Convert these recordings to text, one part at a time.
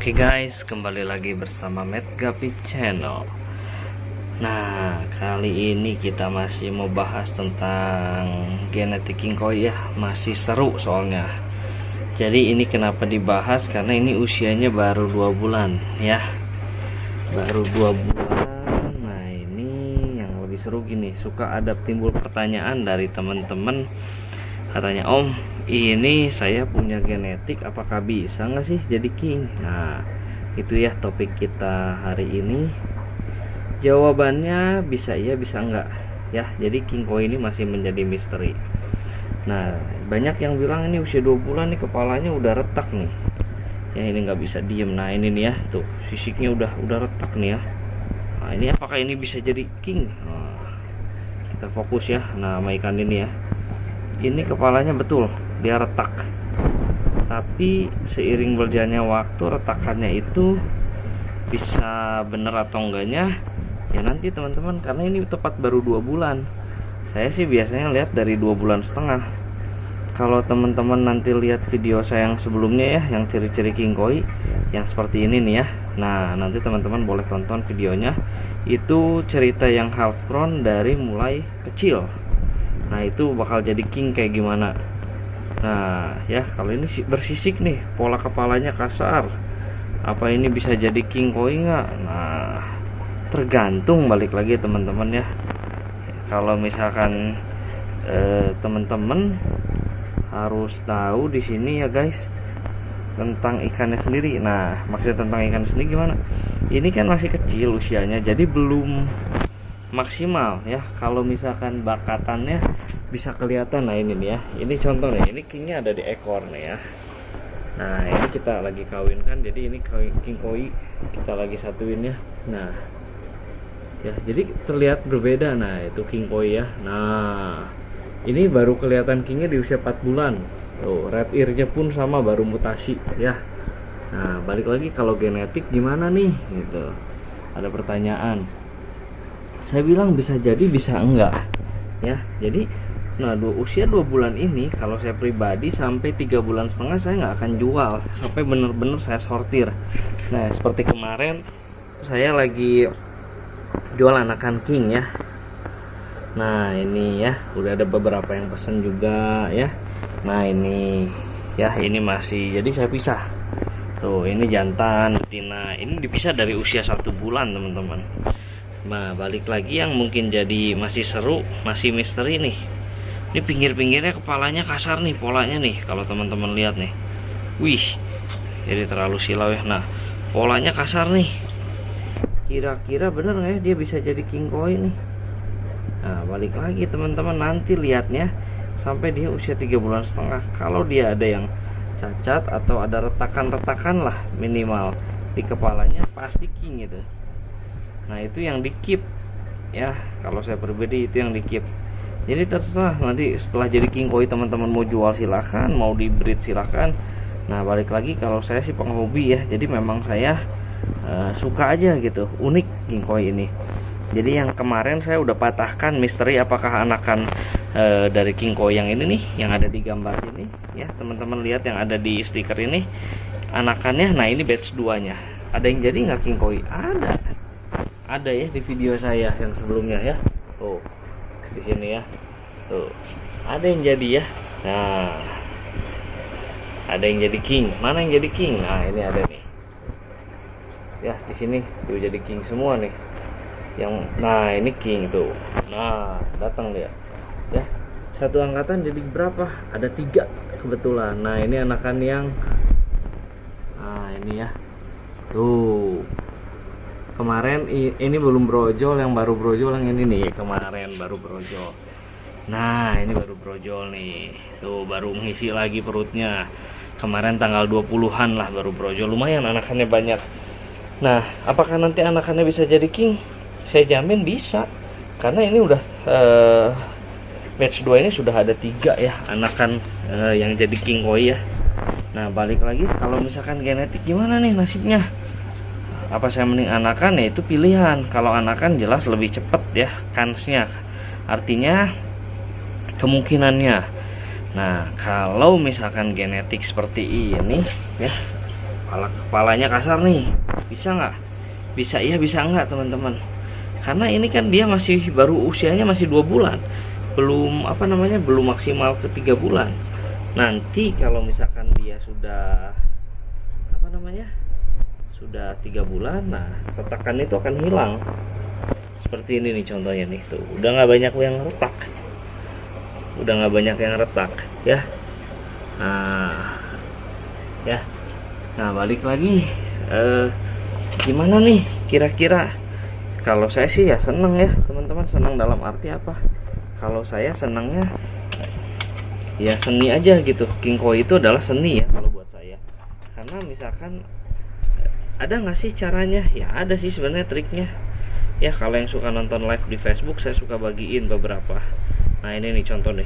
Oke guys, kembali lagi bersama Matt Gapi Channel. Nah, kali ini kita masih mau bahas tentang genetik King Koi ya. Masih seru soalnya. Jadi ini kenapa dibahas, karena ini usianya baru 2 bulan ya. Baru 2 bulan. Nah, ini yang lebih seru gini, suka ada timbul pertanyaan dari teman-teman. Katanya, Om, ini saya punya genetik, apakah bisa nggak sih jadi king? Nah, itu ya topik kita hari ini. Jawabannya bisa iya, bisa enggak ya. Jadi king koi ini masih menjadi misteri. Nah, banyak yang bilang ini usia 2 bulan nih kepalanya udah retak nih ya, ini nggak bisa diem. Nah, ini nih ya, tuh sisiknya udah retak nih ya. Nah, ini apakah ini bisa jadi king? Nah, kita fokus ya. Nah, sama ikan ini ya, ini kepalanya betul dia retak, tapi seiring berjalannya waktu retakannya itu bisa bener atau enggaknya ya nanti teman-teman, karena ini tepat baru 2 bulan. Saya sih biasanya lihat dari 2,5 bulan. Kalau teman-teman nanti lihat video saya yang sebelumnya ya, yang ciri-ciri king koi yang seperti ini nih ya, nah nanti teman-teman boleh tonton videonya. Itu cerita yang half grown dari mulai kecil. Nah, itu bakal jadi king kayak gimana. Nah ya, kalau ini bersisik nih, pola kepalanya kasar, apa ini bisa jadi king koi nggak? Nah, tergantung, balik lagi teman-teman ya. Kalau misalkan teman-teman harus tahu di sini ya guys tentang ikannya sendiri. Nah, maksudnya tentang ikan sendiri gimana? Ini kan masih kecil usianya, jadi belum maksimal ya. Kalau misalkan bakatannya bisa kelihatan. Nah, ini nih ya, ini contoh nih, ini kingnya ada di ekor nih ya. Nah, ini kita lagi kawinkan, jadi ini king koi kita lagi satuin ya. Nah ya, jadi terlihat berbeda. Nah, itu king koi ya. Nah, ini baru kelihatan kingnya di usia 4 bulan. Tuh, red earnya pun sama, baru mutasi ya. Nah, balik lagi, kalau genetik gimana nih gitu, ada pertanyaan. Saya bilang bisa jadi, bisa enggak ya. Jadi nah, usia 2 bulan ini kalau saya pribadi sampai 3,5 bulan saya nggak akan jual sampai bener-bener saya sortir. Nah, seperti kemarin saya lagi jual anakan king ya. Nah, ini ya udah ada beberapa yang pesen juga ya. Nah, ini ya, ini masih, jadi saya pisah tuh, ini jantan betina, ini dipisah dari usia 1 bulan teman-teman. Nah, balik lagi yang mungkin jadi masih seru, masih misteri nih. Ini pinggir-pinggirnya kepalanya kasar nih polanya nih, kalau teman-teman lihat nih. Wih, jadi terlalu silau ya. Nah, polanya kasar nih. Kira-kira bener nggak ya dia bisa jadi king koi nih? Nah, balik lagi teman-teman, nanti lihatnya sampai dia usia 3,5 bulan. Kalau dia ada yang cacat atau ada retakan-retakan lah minimal di kepalanya, pasti king itu. Nah, itu yang di keep ya. Kalau saya pribadi itu yang di keep. Jadi terserah nanti setelah jadi king koi teman-teman mau jual silakan, mau di breed silakan. Nah, balik lagi kalau saya sih penghobi ya. Jadi memang saya suka aja gitu, unik king koi ini. Jadi yang kemarin saya udah patahkan misteri apakah anakan dari king koi yang ini nih, yang ada di gambar sini ya. Teman-teman lihat yang ada di stiker ini anakannya. Nah, ini batch 2-nya. Ada yang jadi nggak king koi? Ada ya di video saya yang sebelumnya ya. Tuh, di sini ya. Tuh, ada yang jadi ya. Nah, ada yang jadi king. Mana yang jadi king? Nah, ini ada nih. Ya, di sini tuh jadi king semua nih. Nah, ini king tuh. Nah, datang dia. Ya. Satu angkatan jadi berapa? Ada 3 kebetulan. Nah, ini anakan yang ini ya. Tuh. Kemarin ini belum brojol, yang baru brojol yang ini nih, kemarin baru brojol. Nah, ini baru brojol nih. Tuh, baru mengisi lagi perutnya. Kemarin tanggal 20-an lah baru brojol. Lumayan anakannya banyak. Nah, apakah nanti anakannya bisa jadi king? Saya jamin bisa. Karena ini udah batch 2 ini sudah ada 3 ya anakan yang jadi king koi ya. Nah, balik lagi kalau misalkan genetik gimana nih nasibnya? Apa saya mending anakan? Ya itu pilihan. Kalau anakan jelas lebih cepat ya kansnya, artinya kemungkinannya. Nah, kalau misalkan genetik seperti ini ya, kepalanya kasar nih, bisa nggak? Bisa ya, bisa nggak teman-teman? Karena ini kan dia masih baru usianya masih 2 bulan, belum belum maksimal ke 3 bulan. Nanti kalau misalkan dia sudah sudah 3 bulan, nah retakan itu akan hilang. Seperti ini nih contohnya nih, tuh udah nggak banyak yang retak, ya. Nah balik lagi, gimana nih kira-kira? Kalau saya sih ya seneng ya teman-teman. Seneng dalam arti apa? Kalau saya senangnya ya seni aja gitu. King Koi itu adalah seni ya kalau buat saya. Karena misalkan ada nggak sih caranya? Ya ada sih sebenarnya triknya. Ya kalau yang suka nonton live di Facebook, saya suka bagiin beberapa. Nah ini nih contoh nih.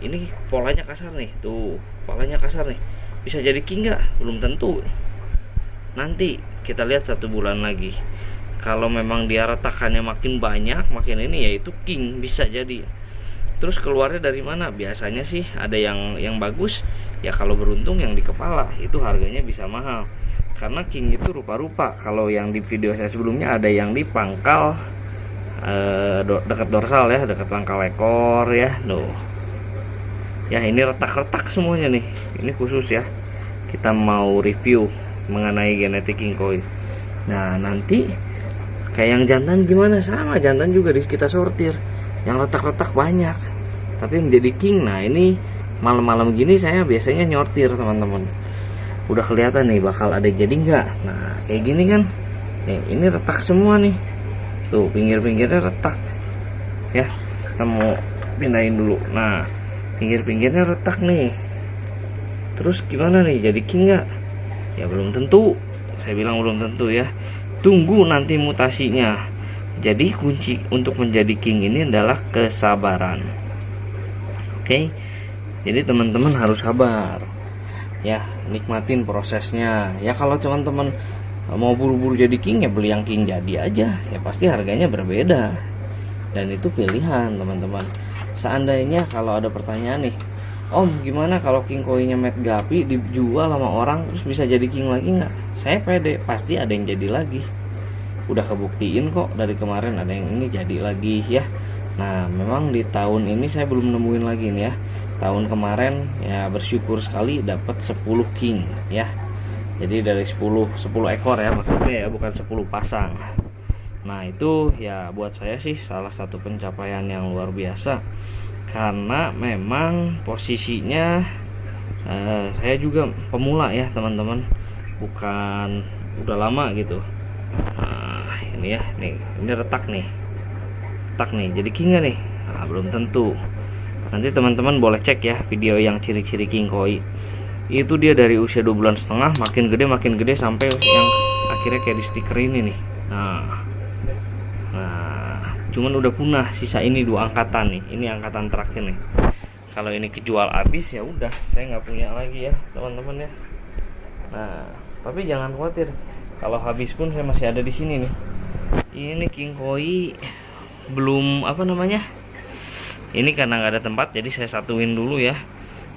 Ini polanya kasar nih. Tuh polanya kasar nih. Bisa jadi king nggak? Belum tentu. Nanti kita lihat 1 bulan lagi. Kalau memang dia retakannya makin banyak, makin ini, ya itu king bisa jadi. Terus keluarnya dari mana? Biasanya sih ada yang bagus. Ya kalau beruntung yang di kepala, itu harganya bisa mahal. Karena king itu rupa-rupa. Kalau yang di video saya sebelumnya ada yang di pangkal, dekat dorsal ya, dekat pangkal ekor ya. Tuh. Ya ini retak-retak semuanya nih. Ini khusus ya. Kita mau review mengenai genetik King Koi. Nah nanti kayak yang jantan gimana? Sama, jantan juga kita sortir. Yang retak-retak banyak, tapi yang jadi king, nah ini malam-malam gini saya biasanya nyortir teman-teman. Udah kelihatan nih bakal ada jadi nggak. Nah kayak gini kan, nih ini retak semua nih. Tuh pinggir-pinggirnya retak ya. Kita mau pindahin dulu. Nah pinggir-pinggirnya retak nih. Terus gimana nih, jadi king nggak? Ya belum tentu. Saya bilang belum tentu ya. Tunggu nanti mutasinya. Jadi kunci untuk menjadi king ini adalah kesabaran. Oke. Jadi teman-teman harus sabar. Ya, nikmatin prosesnya. Ya kalau teman-teman mau buru-buru jadi king, ya beli yang king jadi aja. Ya pasti harganya berbeda. Dan itu pilihan, teman-teman. Seandainya kalau ada pertanyaan nih, Om gimana kalau King Koi-nya Matt Guppy dijual sama orang terus bisa jadi king lagi nggak? Saya pede, pasti ada yang jadi lagi. Udah kebuktiin kok dari kemarin ada yang ini jadi lagi ya. Nah memang di tahun ini saya belum nemuin lagi nih ya. Tahun kemarin ya bersyukur sekali dapat 10 king ya. Jadi dari 10 ekor ya maksudnya ya, bukan 10 pasang. Nah itu ya buat saya sih salah satu pencapaian yang luar biasa. Karena memang posisinya saya juga pemula ya teman-teman, bukan udah lama gitu. Nah ini ya, ini retak nih, jadi king gak nih? Nah, belum tentu. Nanti teman-teman boleh cek ya video yang ciri-ciri King Koi. Itu dia dari usia 2,5 bulan, makin gede sampai yang akhirnya kayak di stiker ini nih. Nah cuman udah punah, sisa ini 2 angkatan nih. Ini angkatan terakhir nih. Kalau ini kejual habis ya udah, saya nggak punya lagi ya teman-teman ya. Nah tapi jangan khawatir, kalau habis pun saya masih ada di sini nih. Ini King Koi belum ini karena nggak ada tempat, jadi saya satuin dulu ya.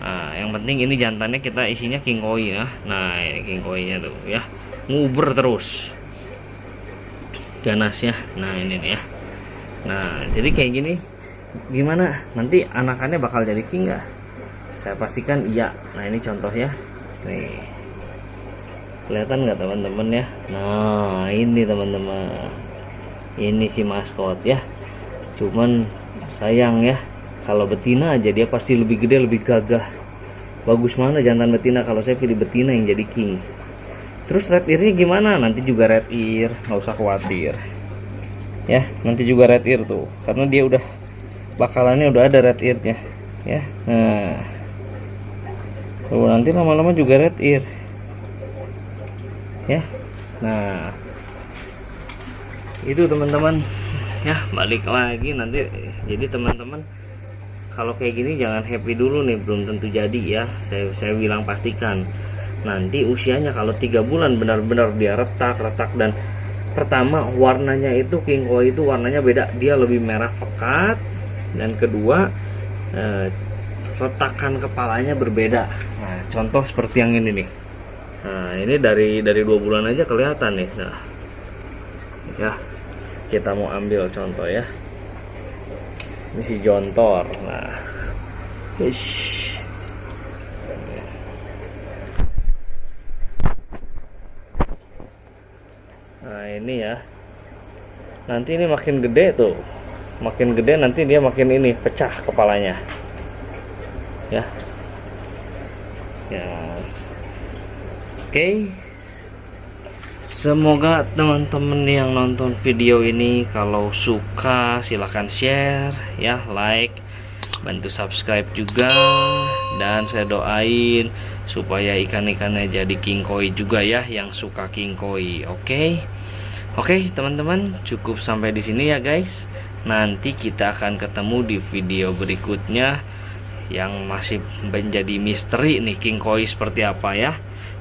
Nah yang penting ini jantannya kita isinya King Koi ya. Nah ini King Koi-nya tuh ya, nguber terus ganasnya. Nah ini nih ya. Nah jadi kayak gini, gimana nanti anakannya bakal jadi king nggak? Saya pastikan iya. Nah ini contohnya nih, kelihatan nggak teman-teman ya? Nah ini teman-teman, ini si maskot ya. Cuman sayang ya, kalau betina aja dia pasti lebih gede, lebih gagah. Bagus mana jantan betina, kalau saya pilih betina yang jadi king. Terus red ear-nya gimana? Nanti juga red ear, nggak usah khawatir ya. Nanti juga red ear tuh, karena dia udah bakalannya udah ada red ear-nya ya. Nah tuh nanti lama-lama juga red ear ya. Nah itu teman-teman ya, balik lagi nanti. Jadi teman-teman kalau kayak gini jangan happy dulu nih, belum tentu jadi ya. Saya bilang pastikan nanti usianya kalau 3 bulan benar-benar dia retak dan pertama warnanya itu King Koi itu warnanya beda, dia lebih merah pekat. Dan kedua retakan kepalanya berbeda. Nah, contoh seperti yang ini nih. Nah, ini dari 2 bulan aja kelihatan nih. Nah, ya, kita mau ambil contoh ya. Ini si jontor. Nah, ish. Nah, ini ya. Nanti ini makin gede tuh. Makin gede nanti dia makin ini pecah kepalanya. Ya. Ya. Oke. Semoga teman-teman yang nonton video ini kalau suka silahkan share ya, like, bantu subscribe juga, dan saya doain supaya ikan-ikannya jadi king koi juga ya yang suka king koi. Oke, teman-teman, cukup sampai di sini ya guys. Nanti kita akan ketemu di video berikutnya yang masih menjadi misteri nih king koi seperti apa ya.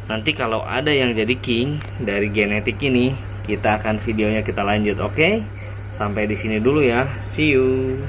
Nanti kalau ada yang jadi king dari genetik ini, kita akan videonya kita lanjut. Oke? Sampai di sini dulu ya. See you.